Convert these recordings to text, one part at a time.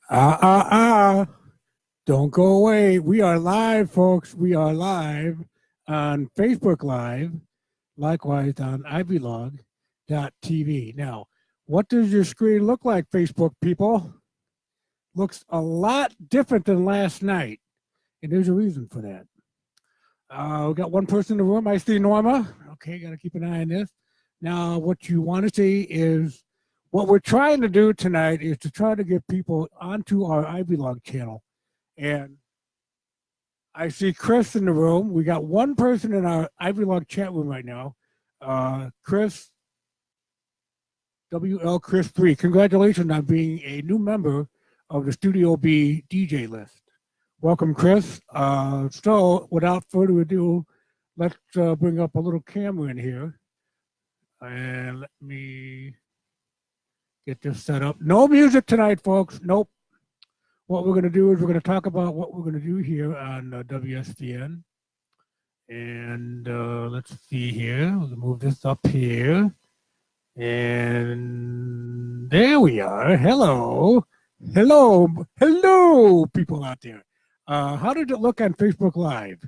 Don't go away. We are live, folks. We are live on Facebook Live, likewise on ivlog.tv. Now, what does your screen look like, Facebook people? Looks a lot different than last night, and there's a reason for that. We got one person in the room. I see Norma. Okay, got to keep an eye on this. Now, what you want to see is what we're trying to do tonight is to try to get people onto our ivlog channel. And I see Chris in the room. We got one person in our ivlog chat room right now. Chris, WL Chris 3. Congratulations on being a new member of the Studio B DJ list. Welcome, Chris. So without further ado, let's bring up a little camera in here. And let me get this set up. No music tonight, folks. Nope. What we're going to do is we're going to talk about what we're going to do here on WSVN. And let's see here. We'll move this up here. And there we are. Hello. Hello. Hello, people out there. How did it look on Facebook Live?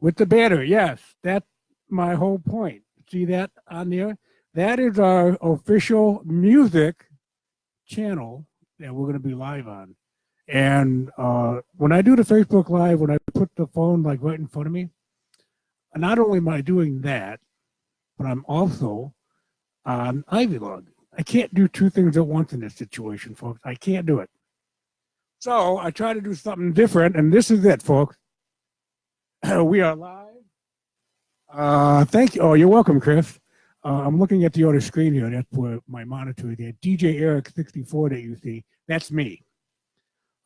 With the banner, yes. That's my whole point. See that on there? That is our official music channel that we're going to be live on. And when I do the Facebook Live, when I put the phone like right in front of me, not only am I doing that, but I'm also on ivlog. I can't do two things at once in this situation, folks. I can't do it. So I try to do something different, and this is it, folks. We are live. Thank you. Oh, you're welcome, Chris. I'm looking at the other screen here. That's where my monitor is. DJ Eric 64 that you see. That's me.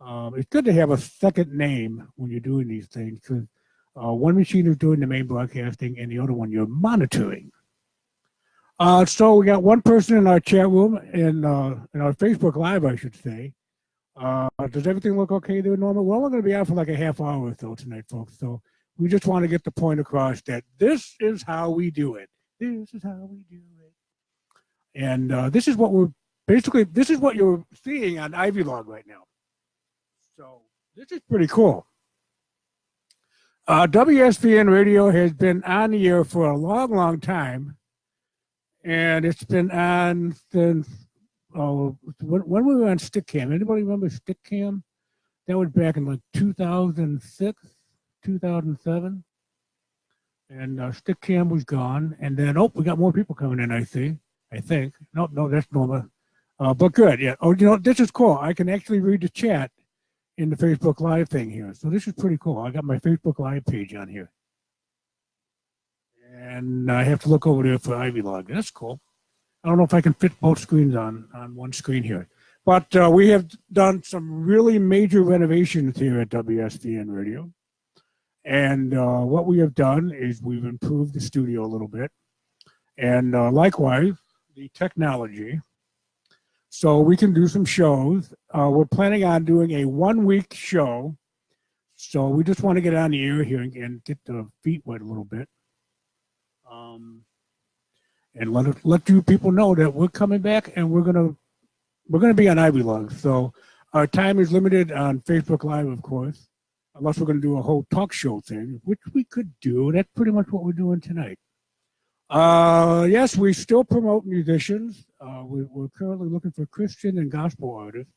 It's good to have a second name when you're doing these things because one machine is doing the main broadcasting and the other one you're monitoring. So we got one person in our chat room in our Facebook Live, I should say. Does everything look okay there, Norma? We're only going to be out for like a half hour or so tonight, folks. So we just want to get the point across that this is how we do it. This is how we do it. And this is what this is what you're seeing on ivlog right now. So this is pretty cool. WSVN Radio has been on the air for a long, long time. And it's been on since, when we were on Stickcam. Anybody remember Stickcam? That was back in like 2006, 2007. And Stickcam was gone. And then, we got more people coming in, I think. No, that's Norma. But good, yeah. Oh, this is cool. I can actually read the chat in the Facebook Live thing here. So this is pretty cool. I got my Facebook Live page on here. And I have to look over there for ivlog. That's cool. I don't know if I can fit both screens on one screen here. But we have done some really major renovations here at WSVN Radio. And what we have done is we've improved the studio a little bit. And likewise, the technology. So we can do some shows. We're planning on doing a 1-week show. So we just want to get on the air here and get the feet wet a little bit. And let you people know that we're coming back and we're gonna be on ivlog. So our time is limited on Facebook Live, of course, unless we're gonna do a whole talk show thing, which we could do. That's pretty much what we're doing tonight. Yes, we still promote musicians. We're currently looking for Christian and gospel artists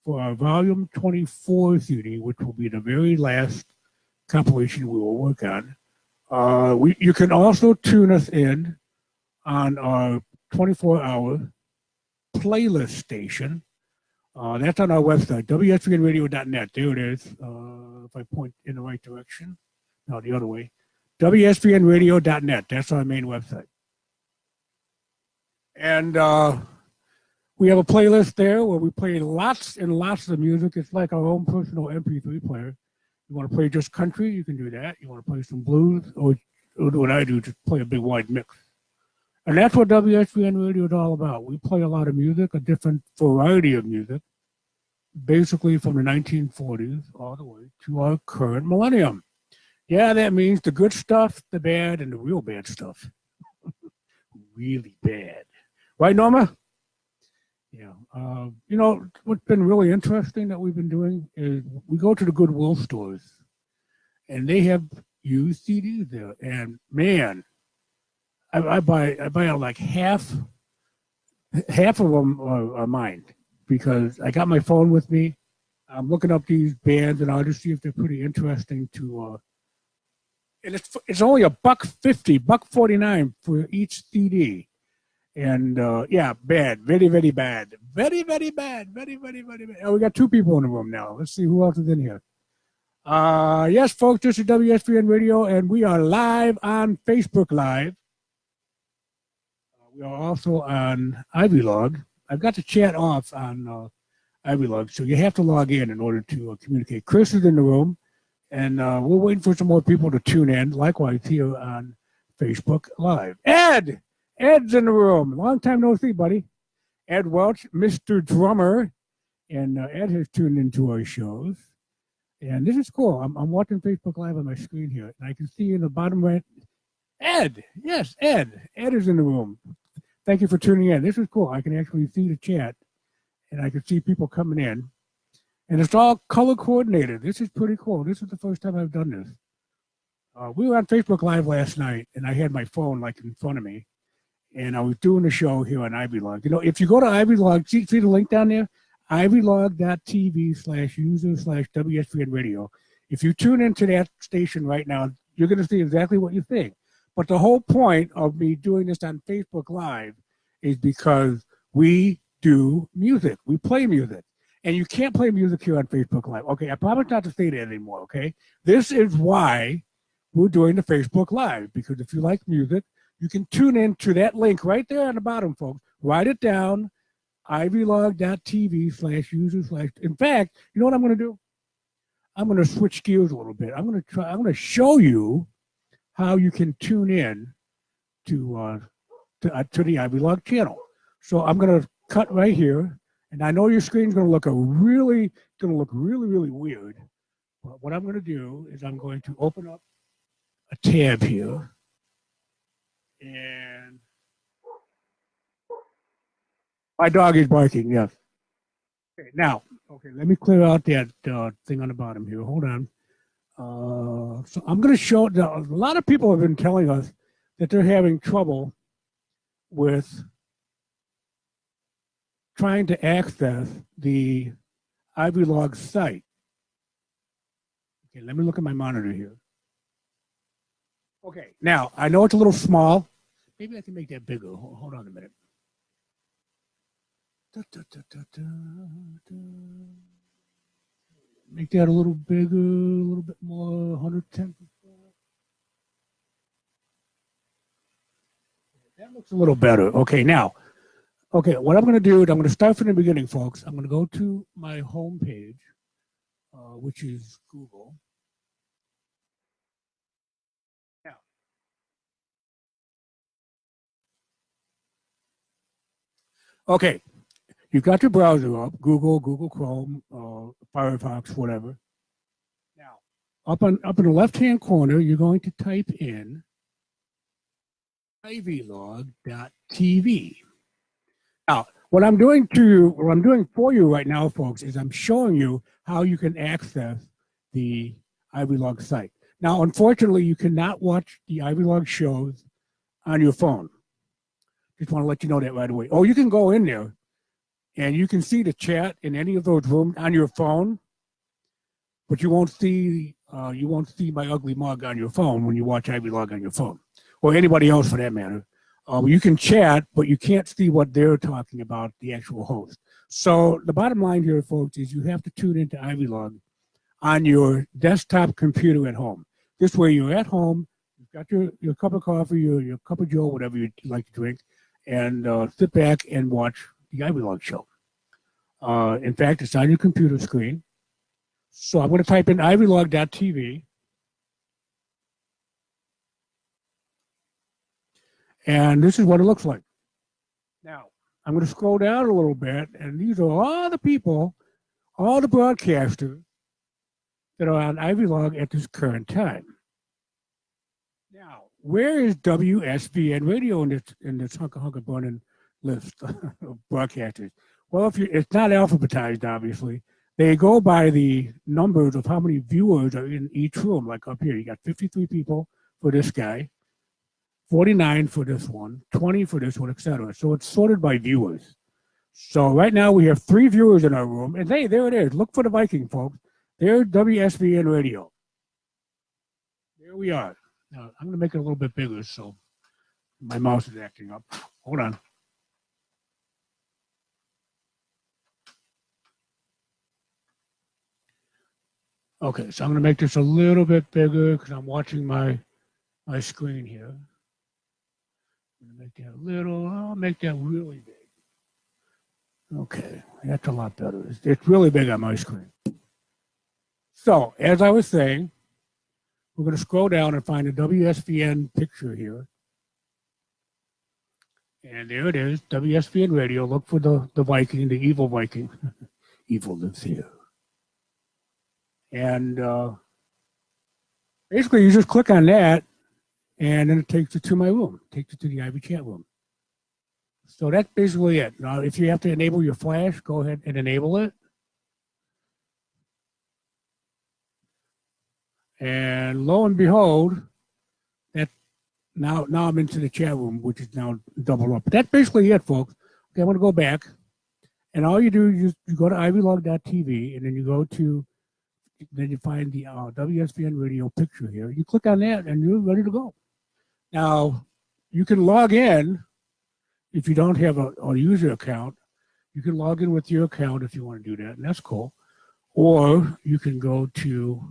for our Volume 24 CD, which will be the very last compilation we will work on. You can also tune us in on our 24-hour playlist station. That's on our website, WSVNRadio.net. There it is. If I point in the right direction. No, the other way. WSVNRadio.net. That's our main website. And we have a playlist there where we play lots and lots of music. It's like our own personal MP3 player. You want to play just country, you can do that. You want to play some blues, or what I do, just play a big wide mix. And that's what WSVN Radio is all about. We play a lot of music, a different variety of music, basically from the 1940s all the way to our current millennium. Yeah, that means the good stuff, the bad, and the real bad stuff. Really bad. Right, Norma? Yeah. You know, what's been really interesting that we've been doing is we go to the Goodwill stores and they have used CDs there. And man, I buy like half of them are mine because I got my phone with me. I'm looking up these bands and I'll just see if they're pretty interesting to. And it's only $1.50, $1.49 for each CD. And yeah, bad, very, very bad, very, very bad, very, very, very bad. Oh, we got two people in the room now. Let's see who else is in here. Yes, folks, this is WSVN Radio, and we are live on Facebook Live. We are also on ivlog. I've got the chat off on ivlog, so you have to log in order to communicate. Chris is in the room, and we're waiting for some more people to tune in. Likewise, here on Facebook Live. Ed's in the room. Long time no see, buddy. Ed Welch, Mr. Drummer, and Ed has tuned into our shows. And this is cool. I'm watching Facebook Live on my screen here, and I can see in the bottom right, Ed. Yes, Ed. Ed is in the room. Thank you for tuning in. This is cool. I can actually see the chat, and I can see people coming in. And it's all color coordinated. This is pretty cool. This is the first time I've done this. We were on Facebook Live last night, and I had my phone like in front of me, and I was doing the show here on ivlog. You know, if you go to ivlog, see the link down there? ivlog.tv/user/WSVNRadio. If you tune into that station right now, you're going to see exactly what you think. But the whole point of me doing this on Facebook Live is because we do music. We play music. And you can't play music here on Facebook Live. Okay, I promise not to say that anymore, okay? This is why we're doing the Facebook Live, because if you like music, you can tune in to that link right there on the bottom, folks. Write it down, ivlog.tv/user/. In fact, you know what I'm going to do? I'm going to switch gears a little bit. I'm going to show you how you can tune in to the ivlog channel. So I'm going to cut right here, and I know your screen's going to look really weird. But what I'm going to do is I'm going to open up a tab here, and my dog is barking. Yes. Okay. Now, let me clear out that thing on the bottom here. Hold on. So I'm going to show. A lot of people have been telling us that they're having trouble with trying to access the ivlog site. Okay, let me look at my monitor here. Okay, now I know it's a little small. Maybe I can make that bigger. Hold on a minute. Make that a little bigger, a little bit more, 110%. That looks a little better. Okay, now, what I'm going to do is I'm going to start from the beginning, folks. I'm going to go to my home page, which is Google. Now, okay, you've got your browser up, Google Chrome, Firefox, whatever. Now, up in the left-hand corner, you're going to type in ivlog.tv. Now, what I'm doing for you right now, folks, is I'm showing you how you can access the ivlog site. Now, unfortunately, you cannot watch the ivlog shows on your phone. Just want to let you know that right away. Oh, you can go in there and you can see the chat in any of those rooms on your phone, but you won't see my ugly mug on your phone when you watch ivlog on your phone, or anybody else for that matter. You can chat, but you can't see what they're talking about, the actual host. So the bottom line here, folks, is you have to tune into ivlog on your desktop computer at home. This way you're at home, you've got your cup of coffee, your cup of joe, whatever you like to drink, and sit back and watch the ivlog show. In fact, it's on your computer screen. So I'm going to type in ivlog.tv. And this is what it looks like. Now, I'm going to scroll down a little bit, and these are all the people, all the broadcasters that are on ivlog at this current time. Now, where is WSVN Radio in this hunka burning list of broadcasters? Well, it's not alphabetized, obviously. They go by the numbers of how many viewers are in each room. Like up here, you got 53 people for this guy, 49 for this one, 20 for this one, etc. So it's sorted by viewers. So right now we have 3 viewers in our room, and hey, there it is. Look for the Viking, folks. There's WSVN Radio. There we are. Now I'm going to make it a little bit bigger, so my mouse is acting up. Hold on. Okay, so I'm going to make this a little bit bigger because I'm watching my screen here. I'm going to make that a little. I'll make that really big. Okay, that's a lot better. It's really big on my screen. So, as I was saying, we're going to scroll down and find a WSVN picture here. And there it is, WSVN Radio. Look for the Viking, the evil Viking. Evil lives here. And basically, you just click on that, and then it takes you to my room. It takes you to the Ivy chat room. So that's basically it. Now, if you have to enable your flash, go ahead and enable it. And lo and behold, that now I'm into the chat room, which is now doubled up. But that's basically it, folks. Okay, I'm going to go back. And all you do is you go to ivlog.tv, and then you go to, then you find the WSVN radio picture here. You click on that, and you're ready to go. Now, you can log in. If you don't have a user account, you can log in with your account if you want to do that, and that's cool. Or you can go to,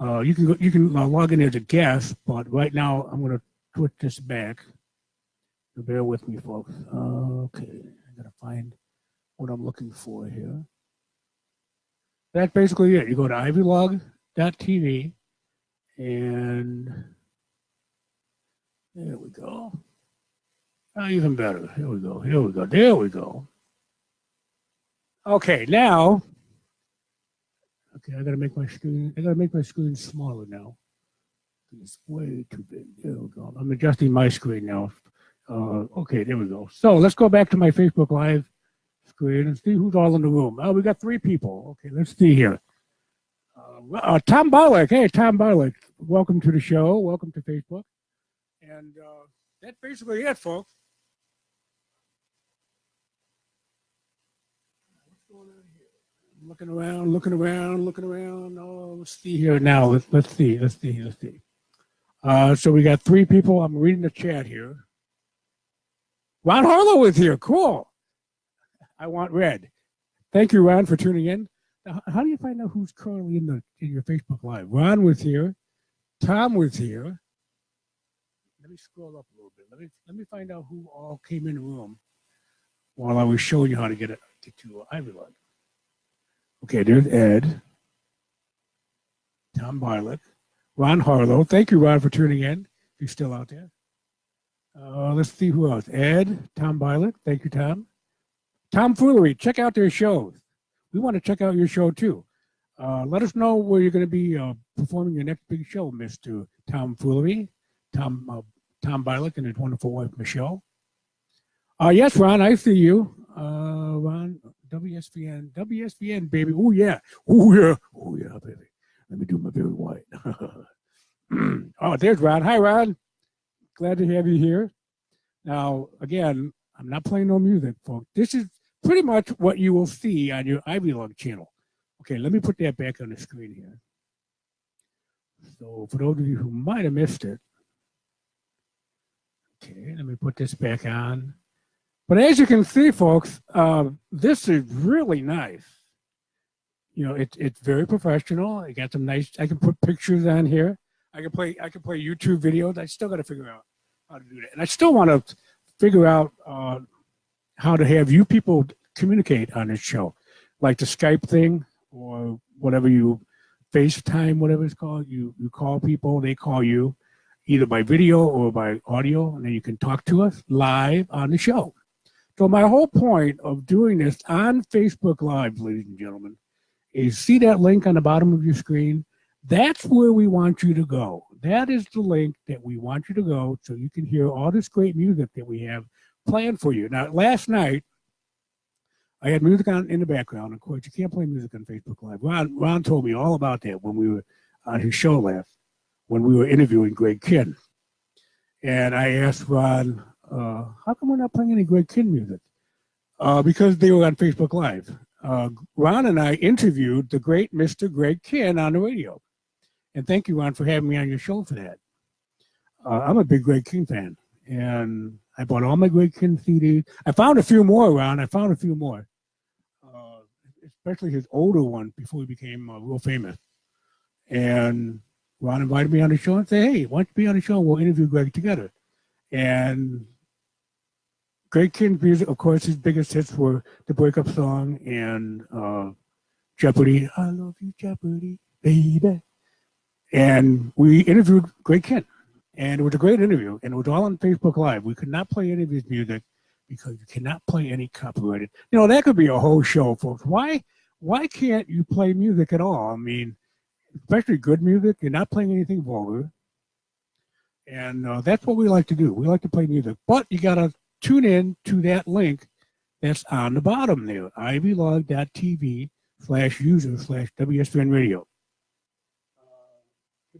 you can log in as a guest, but right now I'm going to switch this back. So bear with me, folks. Okay, I got to find what I'm looking for here. That's basically it. You go to ivlog.tv, and there we go. Oh, even better. Here we go. Here we go. There we go. Okay, now. Okay, I gotta make my screen. I gotta make my screen smaller now. It's way too big. There we go. I'm adjusting my screen now. Okay, there we go. So let's go back to my Facebook Live screen and see who's all in the room. Oh, we got 3 people. Okay, let's see here. Tom Barlick. Hey, Tom Barlick. Welcome to the show. Welcome to Facebook. And that's basically it, folks. Looking around. Oh, let's see here now. Let's see. So we got 3 people. I'm reading the chat here. Ron Harlow is here. Cool. I want red. Thank you, Ron, for tuning in. Now, how do you find out who's currently in your Facebook Live? Ron was here. Tom was here. Let me scroll up a little bit. Let me find out who all came in the room while I was showing you how to get to ivlog. Okay, there's Ed, Tom Barlick, Ron Harlow. Thank you, Ron, for tuning in. If you're still out there. Let's see who else. Ed, Tom Barlick. Thank you, Tom. Tom Foolery. Check out their shows. We want to check out your show, too. Let us know where you're going to be performing your next big show, Mr. Tom Foolery, Tom Barlick, and his wonderful wife, Michelle. Yes, Ron, I see you. Ron, WSVN, baby. Oh, yeah, baby. Let me do my very white. Oh, there's Ron. Hi, Ron. Glad to have you here. Now, again, I'm not playing no music, folks. This is pretty much what you will see on your ivlog channel. Okay, let me put that back on the screen here. So for those of you who might have missed it, okay, let me put this back on. But as you can see, folks, this is really nice. You know, it's very professional. I got some nice. I can put pictures on here. I can play YouTube videos. I still got to figure out how to do that, and I still want to figure out how to have you people communicate on this show, like the Skype thing or whatever you FaceTime, whatever it's called. You call people, they call you, either by video or by audio, and then you can talk to us live on the show. So my whole point of doing this on Facebook Live, ladies and gentlemen, is see that link on the bottom of your screen. That's where we want you to go. That is the link that we want you to go so you can hear all this great music that we have planned for you. Now, last night, I had music on in the background. Of course, you can't play music on Facebook Live. Ron told me all about that when we were on his show when we were interviewing Greg Kinn. And I asked Ron, how come we're not playing any Greg Kinn music? Because they were on Facebook Live. Ron and I interviewed the great Mr. Greg Kinn on the radio. And thank you, Ron, for having me on your show for that. I'm a big Greg Kinn fan. And I bought all my Greg Kinn CDs. I found a few more, Ron. Especially his older one before he became real famous. And Ron invited me on the show and said, hey, why don't you be on the show? We'll interview Greg together. And Greg Kinn's music, of course, his biggest hits were the breakup song and Jeopardy. I love you, Jeopardy, baby. And we interviewed Greg Kinn. And it was a great interview. And it was all on Facebook Live. We could not play any of his music because you cannot play any copyrighted. You know, that could be a whole show, folks. Why can't you play music at all? I mean, especially good music. You're not playing anything vulgar. And that's what we like to do. We like to play music. But you got to tune in to that link that's on the bottom there, ivlog.tv/user/WSVNRadio.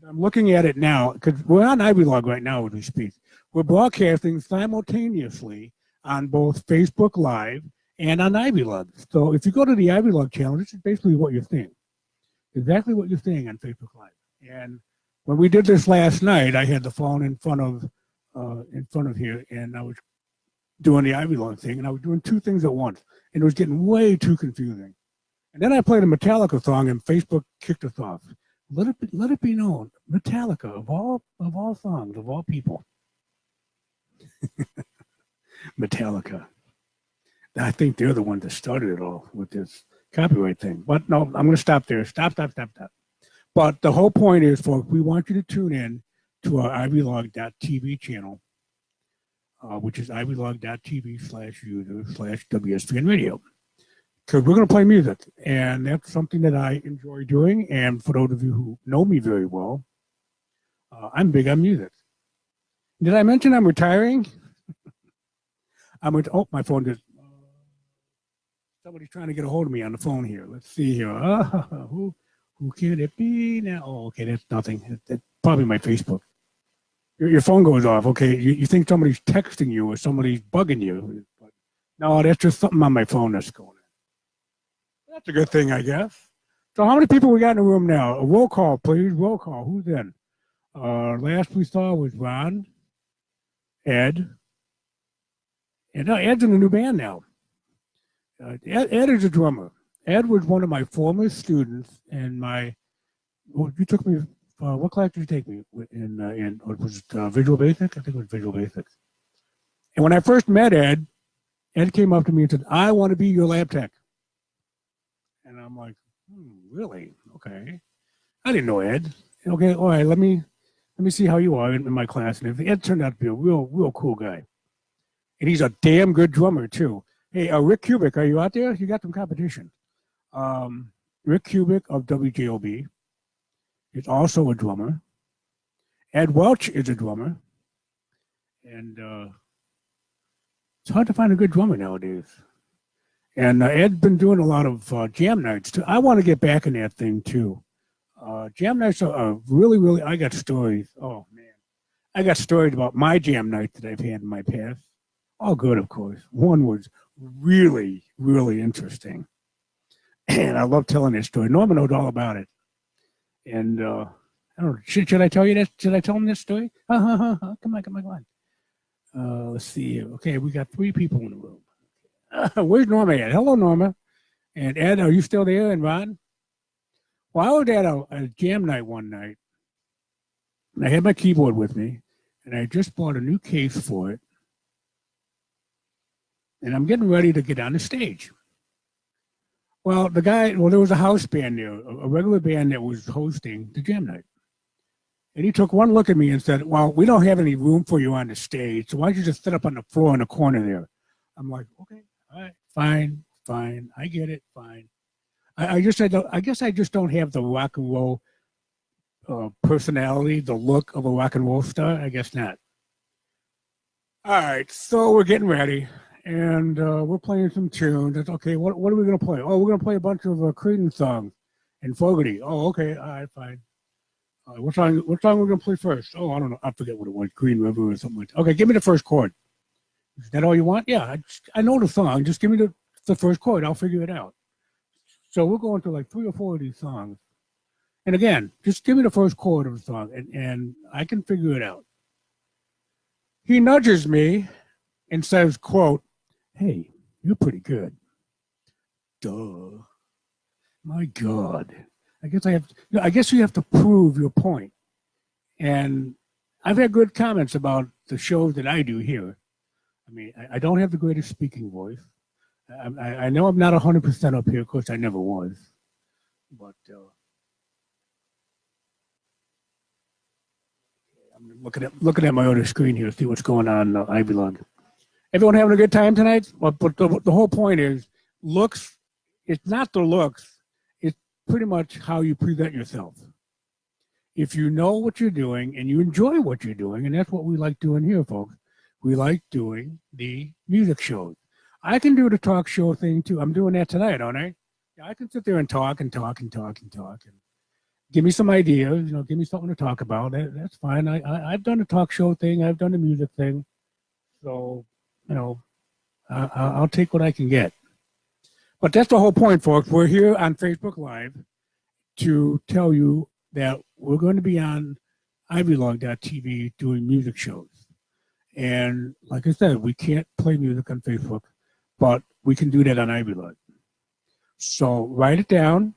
I'm looking at it now because we're on ivlog right now as we speak. We're broadcasting simultaneously on both Facebook Live and on ivlog. So if you go to the ivlog channel, this is basically what you're seeing. Exactly what you're seeing on Facebook Live. And when we did this last night, I had the phone in front of here, and I was doing the ivlog thing, and I was doing two things at once, and it was getting way too confusing. And then I played a Metallica song, and Facebook kicked us off. Let it be known, Metallica, of all songs, of all people. Metallica. I think they're the ones that started it all with this copyright thing. But no, I'm going to stop there. Stop. But the whole point is, folks, we want you to tune in to our ivlog.tv channel, which is ivlog.tv/user/WSVNRadio. Because we're going to play music, and that's something that I enjoy doing. And for those of you who know me very well, I'm big on music. Did I mention I'm retiring? My phone just, somebody's trying to get a hold of me on the phone here. Let's see here. Who can it be now? Oh, okay, that's nothing. That's probably my Facebook. Your phone goes off. Okay, you think somebody's texting you or somebody's bugging you. But no, that's just something on my phone that's going on. That's a good thing, I guess. So how many people we got in the room now? A roll call, please. Roll call. Who's in? Last we saw was Ron, Ed. And Ed's in a new band now. Ed is a drummer. Ed was one of my former students in you took me, what class did you take me in was it Visual Basic? I think it was Visual Basics. And when I first met Ed came up to me and said, I want to be your lab tech. And I'm like, really? Okay. I didn't know Ed. Okay, all right, let me see how you are in my class. And Ed turned out to be a real cool guy. And he's a damn good drummer, too. Hey, Rick Kubik, are you out there? You got some competition. Rick Kubik of WJOB is also a drummer. Ed Welch is a drummer. And it's hard to find a good drummer nowadays. And Ed's been doing a lot of jam nights, too. I want to get back in that thing, too. Jam nights are really, I got stories. Oh, man. I got stories about my jam nights that I've had in my past. All good, of course. One was really interesting. And I love telling this story. Norman knows all about it. And I don't know, should I tell you this? Should I tell him this story? Come on. Let's see. Okay, we got 3 people in the room. Where's Norma at? Hello, Norma. And Ed, are you still there? And Ron? Well, I was at a jam night one night. And I had my keyboard with me. And I just bought a new case for it. And I'm getting ready to get on the stage. Well, there was a house band there, a regular band that was hosting the jam night. And he took one look at me and said, well, we don't have any room for you on the stage, so why don't you just sit up on the floor in the corner there? I'm like, okay, all right, fine, I get it, fine. I guess I just don't have the rock and roll personality, the look of a rock and roll star. I guess not. All right, so we're getting ready. and we're playing some tunes. It's okay. What are we going to play? Oh, we're going to play a bunch of Creedence songs and Fogerty. Oh, okay. All right, fine. What song we're going to play first? Oh, I don't know. I forget what it was. Green River or something like that. Okay, give me the first chord. Is that all you want? Yeah, I know the song. Just give me the first chord. I'll figure it out. So we're going to like 3 or 4 of these songs. And again, just give me the first chord of the song, and I can figure it out. He nudges me and says, quote, "Hey, you're pretty good." Duh. My God. I guess you have to prove your point. And I've had good comments about the shows that I do here. I mean, I don't have the greatest speaking voice. I know I'm not 100% up here. Of course, I never was. But I'm looking at my other screen here to see what's going on ivlog. Everyone having a good time tonight? But the whole point is, looks, it's not the looks. It's pretty much how you present yourself. If you know what you're doing and you enjoy what you're doing, and that's what we like doing here, folks. We like doing the music shows. I can do the talk show thing too. I'm doing that tonight, don't I? Yeah, I can sit there and talk and give me some ideas, give me something to talk about. That's fine. I've done the talk show thing. I've done the music thing. So, I'll take what I can get. But that's the whole point, folks. We're here on Facebook Live to tell you that we're going to be on ivlog.tv doing music shows. And like I said, we can't play music on Facebook, but we can do that on ivlog. So write down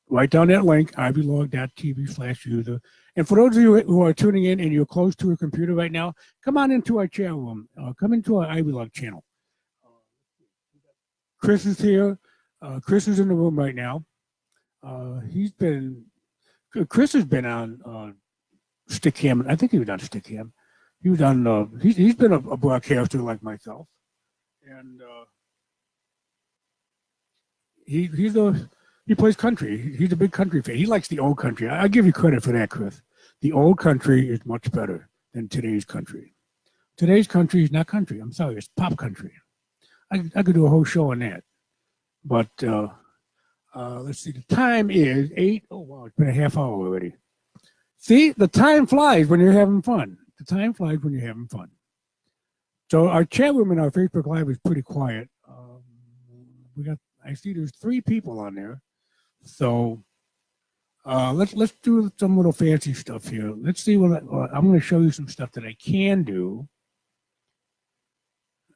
that link, ivlog.tv/user. And for those of you who are tuning in and you're close to a computer right now, come on into our chat room. Come into our ivlog channel. Chris is here. Chris is in the room right now. Chris has been on Stickam. I think he was on Stickam. He was on. He's been a broadcaster like myself, and he plays country. He's a big country fan. He likes the old country. I give you credit for that, Chris. The old country is much better than today's country. Today's country is not country. I'm sorry, it's pop country. I could do a whole show on that. But let's see. The time is 8. Oh wow, it's been a half hour already. See, the time flies when you're having fun. The time flies when you're having fun. So our chat room and our Facebook Live is pretty quiet. I see there's 3 people on there. So let's do some little fancy stuff here. Let's see what I'm going to show you some stuff that I can do.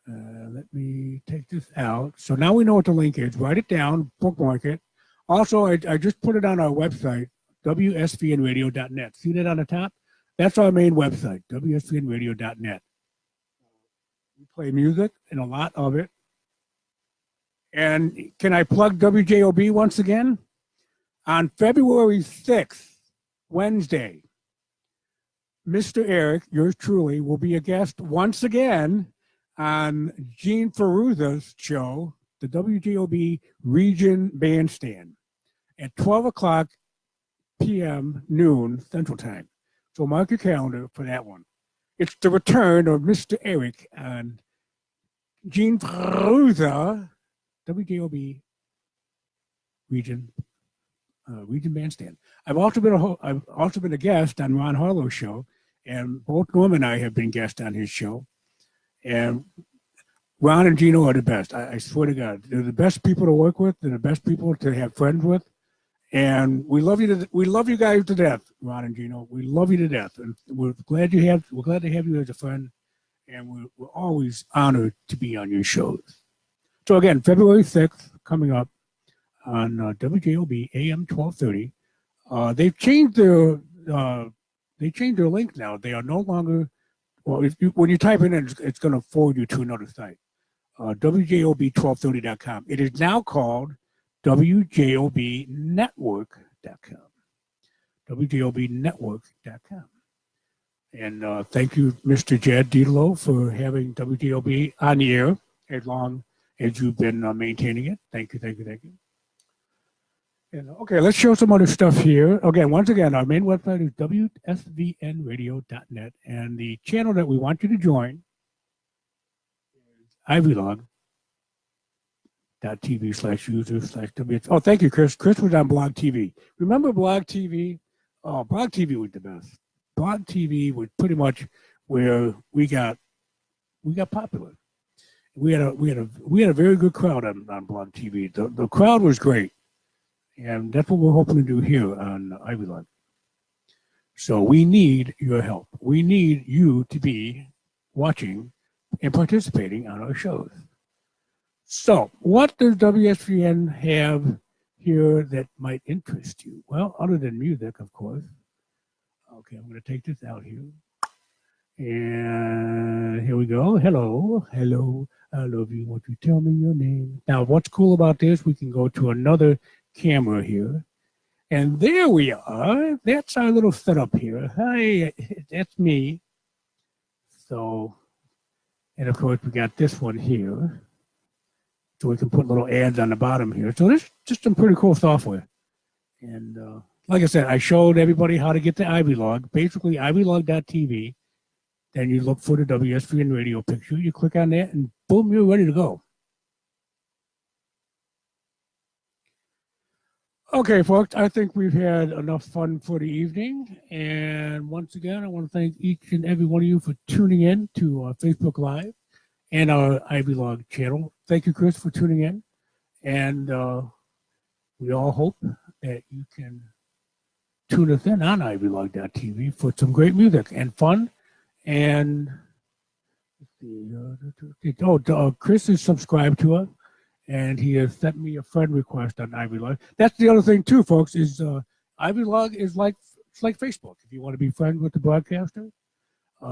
Let me take this out. So now we know what the link is. Write it down, bookmark it. Also, I just put it on our website, WSVNRadio.net. See that on the top? That's our main website, WSVNRadio.net. We play music and a lot of it. And can I plug WJOB once again? On February 6th, Wednesday, Mr. Eric, yours truly, will be a guest once again on Gene Ferruza's show, the WJOB Region Bandstand, at 12 o'clock p.m. noon Central Time. So mark your calendar for that one. It's the return of Mr. Eric on Gene Ferruza, WJOB Region Bandstand. I've also been a guest on Ron Harlow's show, and both Norm and I have been guests on his show. And Ron and Gino are the best. I swear to God, they're the best people to work with. They're the best people to have friends with. And we love you. We love you guys to death, Ron and Gino. We love you to death, and we're glad to have you as a friend. And we're always honored to be on your shows. So again, February 6th coming up on WJOB AM 1230. They've changed their link now. They are no longer. Well, when you type it in, it's going to forward you to another site, WJOB1230.com. It is now called WJOBnetwork.com. WJOBnetwork.com. And thank you, Mr. Jed Dilo, for having WJOB on the air as long as you've been maintaining it. Thank you. And, okay, let's show some other stuff here. Again, once again, our main website is WSVNRadio.net, and the channel that we want you to join is ivlog.tv/user/WS. Oh, thank you, Chris. Chris was on Blog TV. Remember Blog TV? Oh, Blog TV was the best. Blog TV was pretty much where we got popular. We had a very good crowd on Blog TV. The crowd was great, and that's what we're hoping to do here on ivlog. So we need your help. We need you to be watching and participating on our shows. So, what does WSVN have here that might interest you? Well, other than music, of course. Okay, I'm going to take this out here. And here we go. Hello, I love you. Won't you tell me your name? Now, what's cool about this, we can go to another camera here. And there we are. That's our little setup here. Hi, that's me. So, and of course, we got this one here. So we can put little ads on the bottom here. So this is just some pretty cool software. And like I said, I showed everybody how to get to ivlog. Basically, ivlog.tv. Then you look for the WSVN radio picture. You click on that, and boom, you're ready to go. Okay, folks, I think we've had enough fun for the evening. And once again, I want to thank each and every one of you for tuning in to Facebook Live and our ivlog channel. Thank you, Chris, for tuning in. And we all hope that you can tune us in on ivlog.tv for some great music and fun. And Chris is subscribed to us, and he has sent me a friend request on ivlog. That's the other thing too, folks. Is ivlog is like Facebook. If you want to be friends with the broadcaster,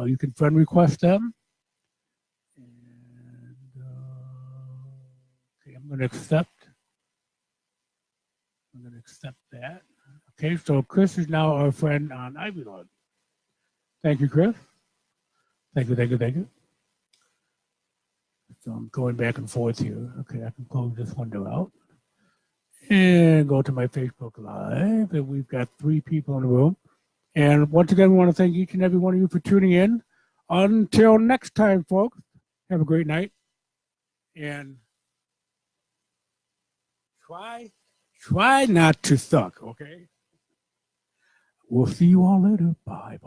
you can friend request them. And okay, I'm going to accept that. Okay, so Chris is now our friend on ivlog. Thank you, Chris. Thank you. So I'm going back and forth here. Okay, I can close this window out and go to my Facebook Live. And we've got 3 people in the room. And once again, we want to thank each and every one of you for tuning in. Until next time, folks, have a great night. And try not to suck, okay? We'll see you all later. Bye.